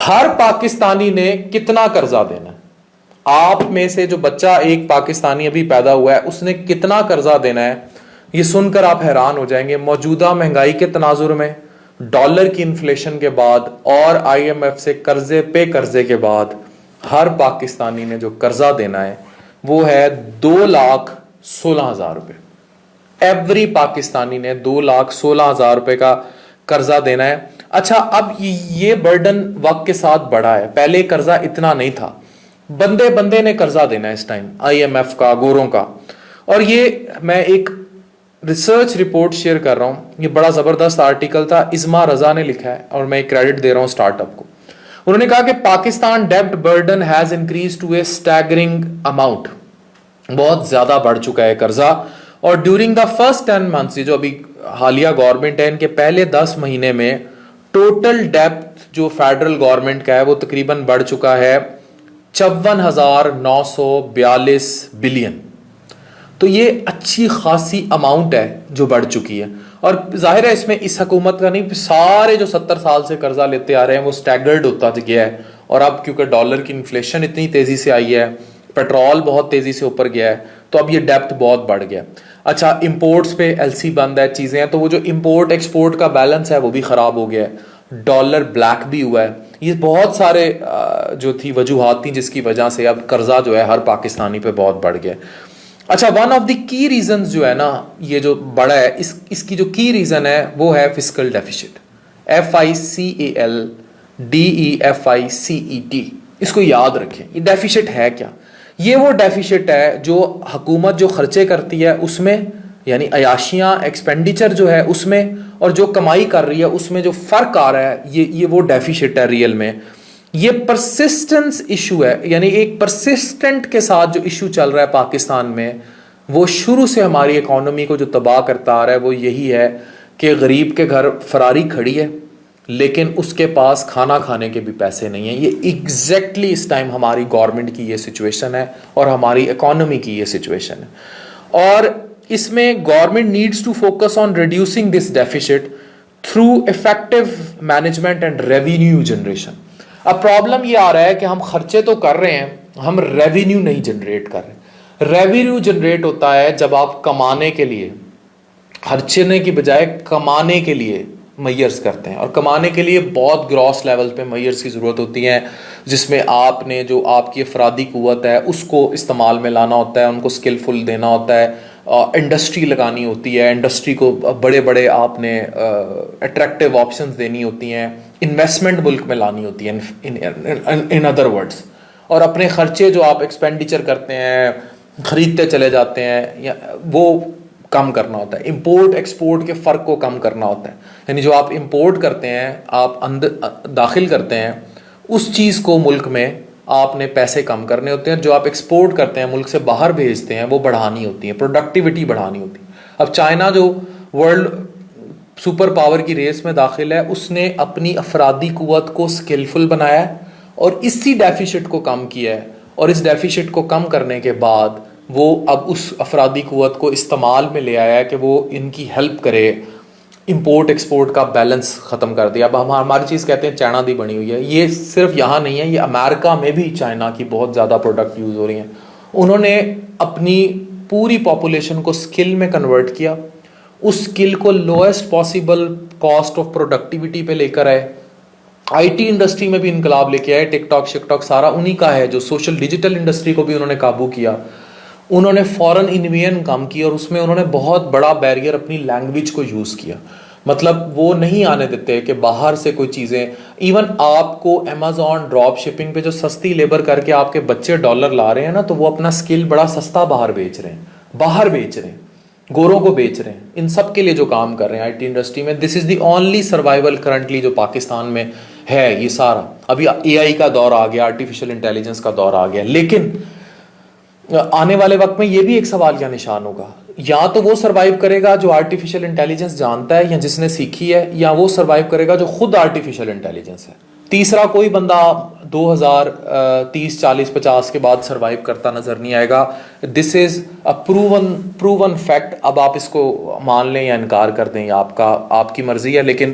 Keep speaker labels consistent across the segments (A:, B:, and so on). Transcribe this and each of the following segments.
A: ہر پاکستانی نے کتنا قرضہ دینا ہے؟ آپ میں سے جو بچہ ایک پاکستانی ابھی پیدا ہوا ہے اس نے کتنا قرضہ دینا ہے؟ یہ سن کر آپ حیران ہو جائیں گے. موجودہ مہنگائی کے تناظر میں، ڈالر کی انفلیشن کے بعد اور آئی ایم ایف سے قرضے پہ قرضے کے بعد ہر پاکستانی نے جو قرضہ دینا ہے وہ ہے 2,16,000 روپے. ایوری پاکستانی نے 2,16,000 روپے کا قرضہ دینا ہے. اچھا، اب یہ برڈن وقت کے ساتھ بڑھا ہے. پہلے قرضہ اتنا نہیں تھا. بندے بندے نے قرضہ دینا ہے اس ٹائم، آئی ایم ایف کا، گوروں کا. اور یہ میں ایک ریسرچ رپورٹ شیئر کر رہا ہوں. یہ بڑا زبردست آرٹیکل تھا، ازما رضا نے لکھا ہے اور میں کریڈٹ دے رہا ہوں اسٹارٹ اپ کو. انہوں نے کہا کہ پاکستان ڈیبٹ burden has increase to a staggering amount. بہت زیادہ بڑھ چکا ہے قرضہ. اور ڈیورنگ دا فرسٹ 10 months، جو ابھی حالیہ گورنمنٹ ہے، ان کے پہلے 10 مہینے میں ٹوٹل ڈیبٹ جو فیڈرل گورنمنٹ کا ہے وہ تقریباً بڑھ چکا ہے 54,942 بلین. تو یہ اچھی خاصی اماؤنٹ ہے جو بڑھ چکی ہے. اور ظاہر ہے اس میں اس حکومت کا نہیں، سارے جو 70 سال سے قرضہ لیتے آ رہے ہیں وہ سٹیگرڈ ہوتا گیا ہے. اور اب کیونکہ ڈالر کی انفلیشن اتنی تیزی سے آئی ہے، پیٹرول بہت تیزی سے اوپر گیا ہے، تو اب یہ ڈیپتھ بہت بڑھ گیا. اچھا، امپورٹس پہ ایل سی بند ہے، چیزیں ہیں، تو وہ جو امپورٹ ایکسپورٹ کا بیلنس ہے وہ بھی خراب ہو گیا ہے. ڈالر بلیک بھی ہوا ہے. یہ بہت سارے جو تھی وجوہات تھیں جس کی وجہ سے اب قرضہ جو ہے ہر پاکستانی پہ بہت بڑھ گیا. اچھا، ون آف دی کی ریزنز جو ہے نا یہ جو بڑا ہے، اس کی جو کی ریزن ہے وہ ہے فسکل ڈیفیسٹ. FICAL DEFICET. اس کو یاد رکھیں. یہ ڈیفیسٹ ہے کیا؟ یہ وہ ڈیفیسٹ ہے جو حکومت جو خرچے کرتی ہے اس میں، یعنی عیاشیاں ایکسپینڈیچر جو ہے اس میں، اور جو کمائی کر رہی ہے اس میں جو فرق آ رہا ہے، یہ وہ ڈیفیسٹ ہے ریئل میں. یہ پرسسٹنس ایشو ہے، یعنی ایک پرسسٹنٹ کے ساتھ جو ایشو چل رہا ہے پاکستان میں، وہ شروع سے ہماری اکانومی کو جو تباہ کرتا آ رہا ہے وہ یہی ہے کہ غریب کے گھر فراری کھڑی ہے لیکن اس کے پاس کھانا کھانے کے بھی پیسے نہیں ہیں. یہ ایگزیکٹلی اس ٹائم ہماری گورنمنٹ کی یہ سچویشن ہے اور ہماری اکانومی کی یہ سچویشن ہے. اور اس میں government needs to focus on reducing this deficit through effective management and revenue generation. اب پرابلم یہ آ رہا ہے کہ ہم خرچے تو کر رہے ہیں، ہم ریونیو نہیں جنریٹ کر رہے. ریونیو جنریٹ ہوتا ہے جب آپ کمانے کے لیے، خرچنے کی بجائے کمانے کے لیے میئرز کرتے ہیں. اور کمانے کے لیے بہت گراس لیول پہ میئرز کی ضرورت ہوتی ہیں، جس میں آپ نے جو آپ کی افرادی قوت ہے اس کو استعمال میں لانا ہوتا ہے، ان کو اسکلفل دینا ہوتا ہے، انڈسٹری لگانی ہوتی ہے، انڈسٹری کو بڑے بڑے آپ نے اٹریکٹیو آپشنز دینی ہوتی ہیں، انویسٹمنٹ ملک میں لانی ہوتی ہے ان ادر ورڈز. اور اپنے خرچے جو آپ ایکسپینڈیچر کرتے ہیں، خریدتے چلے جاتے ہیں، وہ کم کرنا ہوتا ہے. امپورٹ ایکسپورٹ کے فرق کو کم کرنا ہوتا ہے. یعنی جو آپ امپورٹ کرتے ہیں، آپ اندر داخل کرتے ہیں، اس چیز کو ملک میں آپ نے پیسے کم کرنے ہوتے ہیں. جو آپ ایکسپورٹ کرتے ہیں، ملک سے باہر بھیجتے ہیں، وہ بڑھانی ہوتی ہے، پروڈکٹیوٹی بڑھانی ہوتی ہے. اب چائنا جو ورلڈ سپر پاور کی ریس میں داخل ہے، اس نے اپنی افرادی قوت کو اسکلفل بنایا ہے اور اسی ڈیفیسٹ کو کم کیا ہے. اور اس ڈیفیسٹ کو کم کرنے کے بعد وہ اب اس افرادی قوت کو استعمال میں لے آیا ہے کہ وہ ان کی ہیلپ کرے، امپورٹ ایکسپورٹ کا بیلنس ختم کر دیا. اب ہم ہماری چیز کہتے ہیں چائنا دی بنی ہوئی ہے. یہ صرف یہاں نہیں ہے، یہ امریکہ میں بھی چائنا کی بہت زیادہ پروڈکٹ یوز ہو رہی ہیں. انہوں نے اپنی پوری پاپولیشن کو اسکل میں کنورٹ کیا، اس اسکل کو lowest possible cost of productivity پہ لے کر آئے. آئی ٹی انڈسٹری میں بھی انقلاب لے کے آئے. ٹک ٹاک شک ٹاک سارا انہی کا ہے. جو سوشل ڈیجیٹل انڈسٹری کو بھی انہوں نے قابو کیا. انہوں نے فورن انویژن کم کی اور اس میں انہوں نے بہت بڑا بیریئر اپنی لینگویج کو یوز کیا. مطلب وہ نہیں آنے دیتے کہ باہر سے کوئی چیزیں، ایون آپ کو امیزون ڈراپ شپنگ پہ جو سستی لیبر کر کے آپ کے بچے ڈالر لا رہے ہیں نا، تو وہ اپنا اسکل بڑا سستا باہر بیچ رہے ہیں، گوروں کو بیچ رہے ہیں. ان سب کے لیے جو کام کر رہے ہیں آئی ٹی انڈسٹری میں، دس از دی اونلی سروائیول کرنٹلی جو پاکستان میں ہے. یہ سارا ابھی اے آئی کا دور آ گیا، آرٹیفیشل انٹیلیجنس کا دور آ گیا. لیکن آنے والے وقت میں یہ بھی ایک سوال کا نشان ہوگا، یا تو وہ سروائیو کرے گا جو آرٹیفیشل انٹیلیجنس جانتا ہے یا جس نے سیکھی ہے، یا وہ سروائیو کرے گا جو خود آرٹیفیشل انٹیلیجنس ہے. تیسرا کوئی بندہ 2030 40 50 کے بعد سروائیو کرتا نظر نہیں آئے گا. دس از اے پروون فیکٹ. اب آپ اس کو مان لیں یا انکار کر دیں، آپ کی مرضی ہے. لیکن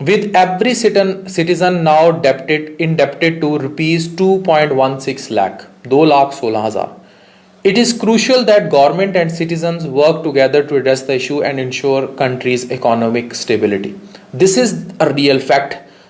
A: with every citizen now indebted to rupees 2.16 lakh, 2,16,000. It is crucial that government and citizens work together to address the issue and ensure country's economic stability. This is a real fact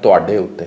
A: ਤੁਹਾਡੇ ਉੱਤੇ,